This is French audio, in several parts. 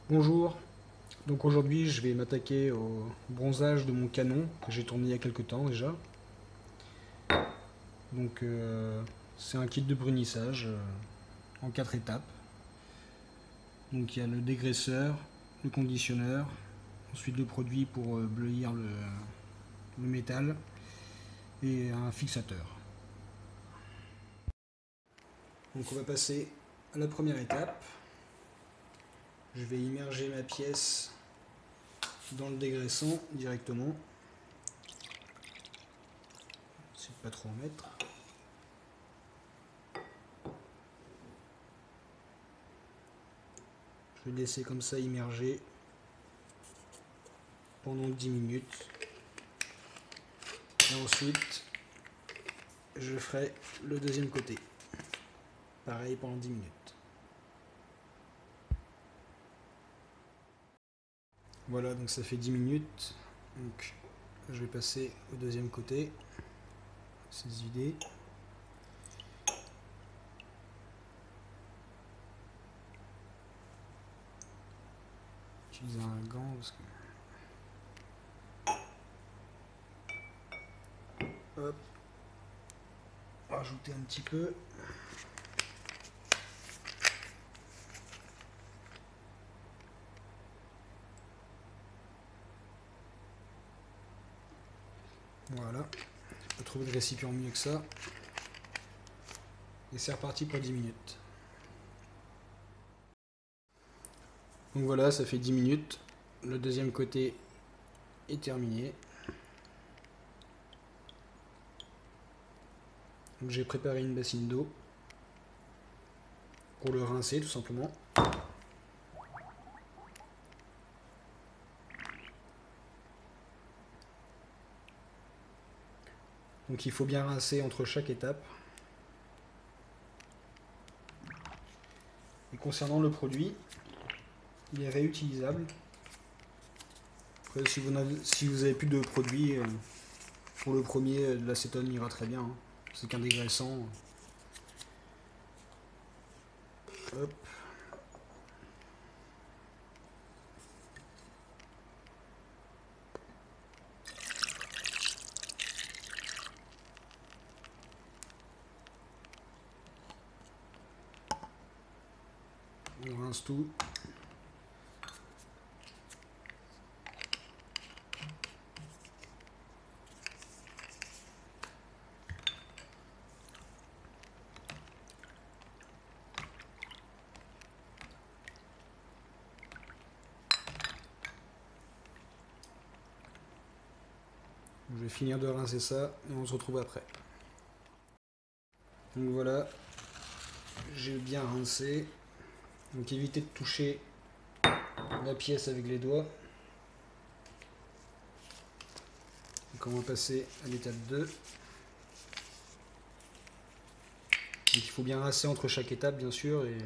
Bonjour, donc aujourd'hui je vais m'attaquer au bronzage de mon canon que j'ai tourné il y a quelques temps déjà. Donc c'est un kit de brunissage en 4 étapes. Donc il y a le dégraisseur, le conditionneur, ensuite le produit pour bleuir le métal et un fixateur. Donc on va passer à la première étape. Je vais immerger ma pièce dans le dégraissant directement. J'essaie de pas trop en mettre. Je vais laisser comme ça immerger pendant 10 minutes. Et ensuite, je ferai le deuxième côté. Pareil pendant 10 minutes. Voilà, donc ça fait 10 minutes. Donc je vais passer au deuxième côté. Ces idées. Utiliser un gant parce que. Hop. Rajouter un petit peu. Voilà. On peut trouver le récipient mieux que ça. Et c'est reparti pour 10 minutes. Donc voilà, ça fait 10 minutes. Le deuxième côté est terminé. Donc j'ai préparé une bassine d'eau pour le rincer tout simplement. Donc il faut bien rincer entre chaque étape. Et concernant le produit, il est réutilisable. Après, si vous avez plus de produit, pour le premier, l'acétone ira très bien. Hein. C'est qu'un dégraissant. Hop. On rince tout. Je vais finir de rincer ça et on se retrouve après. Donc voilà, j'ai bien rincé. Donc évitez de toucher la pièce avec les doigts. Donc on va passer à l'étape 2. Donc il faut bien rincer entre chaque étape bien sûr et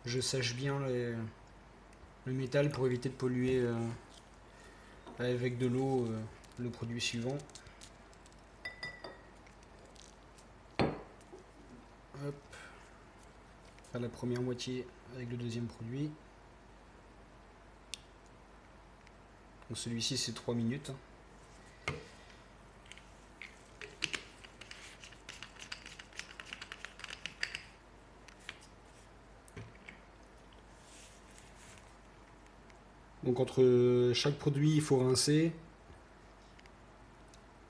je sèche bien le métal pour éviter de polluer avec de l'eau le produit suivant. Hop. Faire la première moitié avec le deuxième produit. Donc celui-ci c'est 3 minutes. Donc entre chaque produit il faut rincer.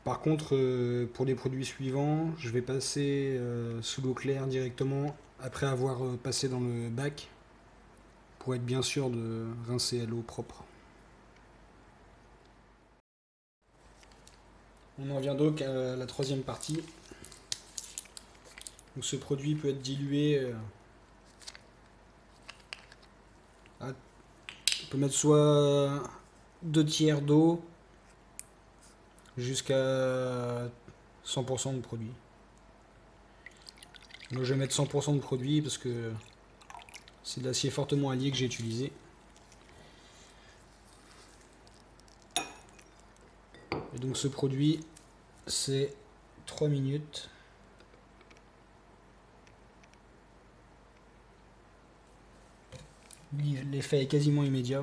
Par contre pour les produits suivants je vais passer sous l'eau claire directement après avoir passé dans le bac pour être bien sûr de rincer à l'eau propre. On en vient donc à la troisième partie. Donc ce produit peut être dilué on peut mettre soit 2 tiers d'eau jusqu'à 100% de produit. Moi je vais mettre 100% de produit parce que c'est de l'acier fortement allié que j'ai utilisé. Et donc ce produit c'est 3 minutes. L'effet est quasiment immédiat.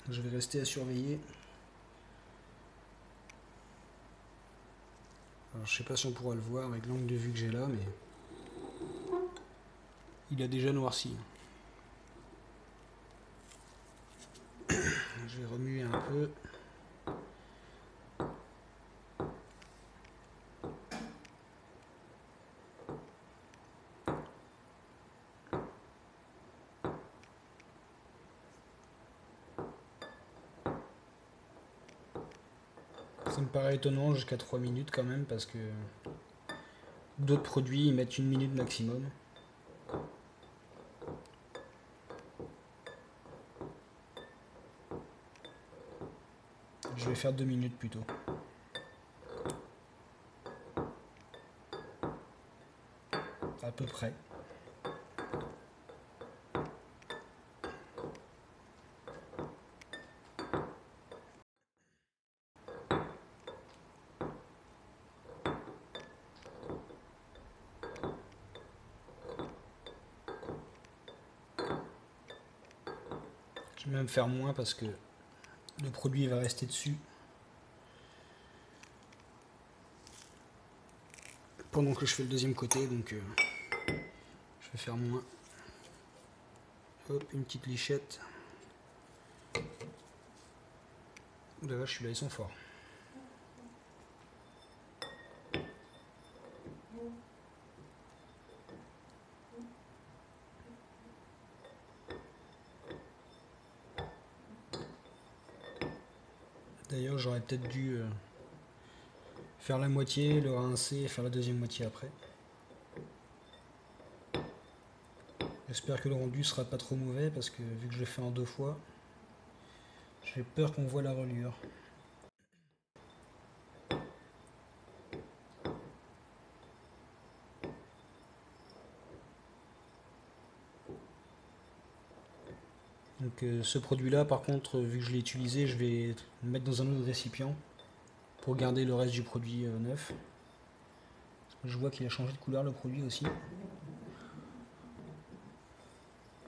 Je vais rester à surveiller. Alors, je sais pas si on pourra le voir avec l'angle de vue que j'ai là, mais il a déjà noirci. Je vais remuer un peu. Ça me paraît étonnant jusqu'à 3 minutes quand même, parce que d'autres produits ils mettent 1 minute maximum. Je vais faire 2 minutes plutôt. À peu près. Je vais même faire moins parce que le produit va rester dessus pendant que je fais le deuxième côté, donc je vais faire moins. Hop, une petite lichette. Ouh la vache, celui-là ils sont forts. D'ailleurs, j'aurais peut-être dû faire la moitié, le rincer et faire la deuxième moitié après. J'espère que le rendu sera pas trop mauvais parce que vu que je l'ai fait en 2 fois, j'ai peur qu'on voit la reliure. Donc ce produit-là, par contre, vu que je l'ai utilisé, je vais le mettre dans un autre récipient pour garder le reste du produit neuf. Je vois qu'il a changé de couleur le produit aussi.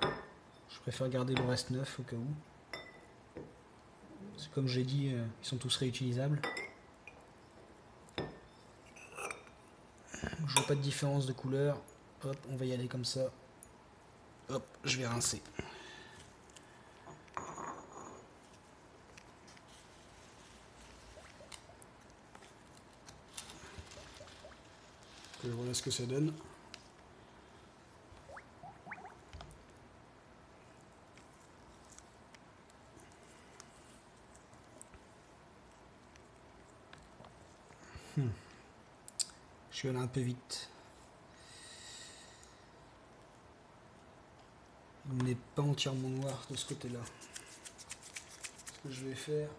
Je préfère garder le reste neuf au cas où. Comme j'ai dit, ils sont tous réutilisables. Je vois pas de différence de couleur. Hop, on va y aller comme ça. Hop, je vais rincer. Et voilà ce que ça donne. Je suis allé un peu vite. Il n'est pas entièrement noir de ce côté-là. Ce que je vais faire,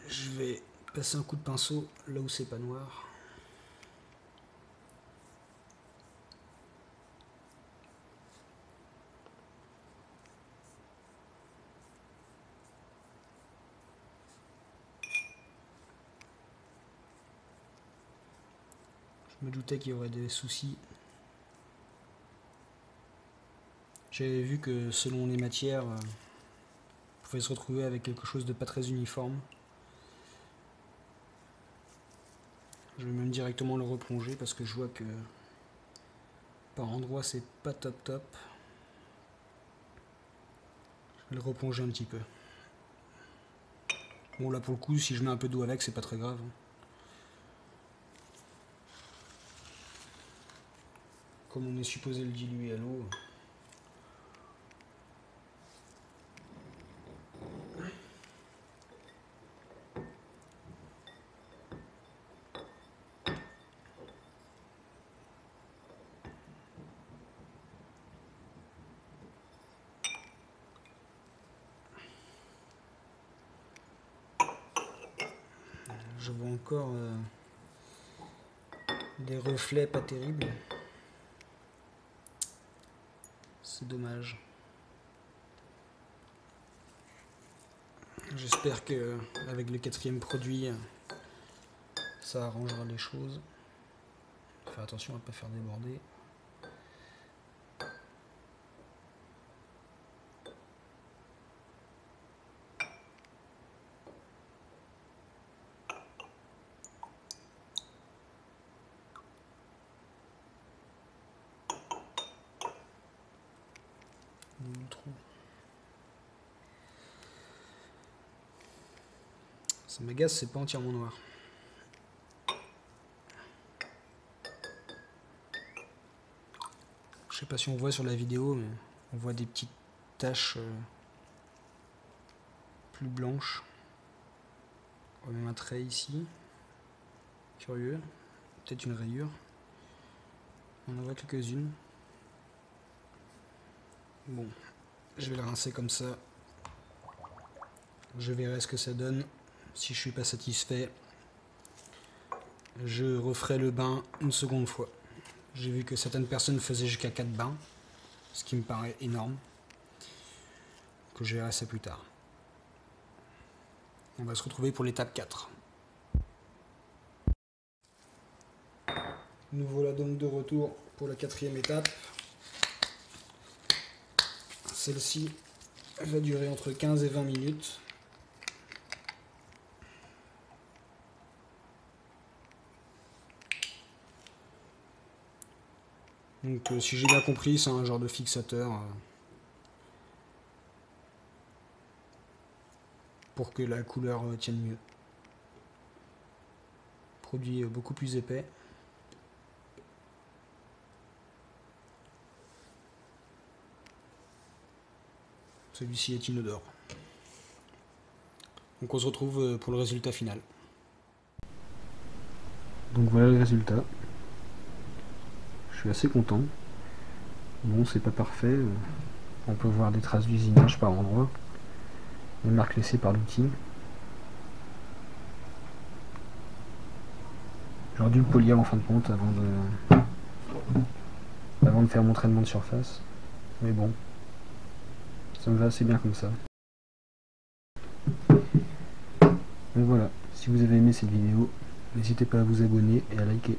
je vais passer un coup de pinceau là où c'est pas noir. Je me doutais qu'il y aurait des soucis. J'avais vu que selon les matières, on pouvait se retrouver avec quelque chose de pas très uniforme. Je vais même directement le replonger parce que je vois que par endroits c'est pas top top. Je vais le replonger un petit peu. Bon là pour le coup, si je mets un peu d'eau avec, c'est pas très grave. Comme on est supposé le diluer à l'eau. Je vois encore des reflets pas terribles. C'est dommage. J'espère que avec le 4e produit, ça arrangera les choses. Faire attention à ne pas faire déborder. Le trou. Ça m'agace, c'est pas entièrement noir. Je sais pas si on voit sur la vidéo, mais on voit des petites taches plus blanches. On voit même un trait ici. Curieux. Peut-être une rayure. On en voit quelques-unes. Bon, je vais le rincer comme ça. Je verrai ce que ça donne. Si je suis pas satisfait, je referai le bain une seconde fois. J'ai vu que certaines personnes faisaient jusqu'à 4 bains, ce qui me paraît énorme. Que je verrai ça plus tard. On va se retrouver pour l'étape 4. Nous voilà donc de retour pour la 4e étape. Celle-ci va durer entre 15 et 20 minutes. Donc si j'ai bien compris, c'est un genre de fixateur pour que la couleur tienne mieux. Produit beaucoup plus épais. Celui-ci est inodore. Donc on se retrouve pour le résultat final. Donc voilà le résultat. Je suis assez content. Bon, c'est pas parfait. On peut voir des traces d'usinage par endroits. Les marques laissées par l'outil. J'aurais dû le polir en fin de compte avant de faire mon traitement de surface. Mais bon, ça me va assez bien comme ça. Donc voilà, si vous avez aimé cette vidéo, n'hésitez pas à vous abonner et à liker.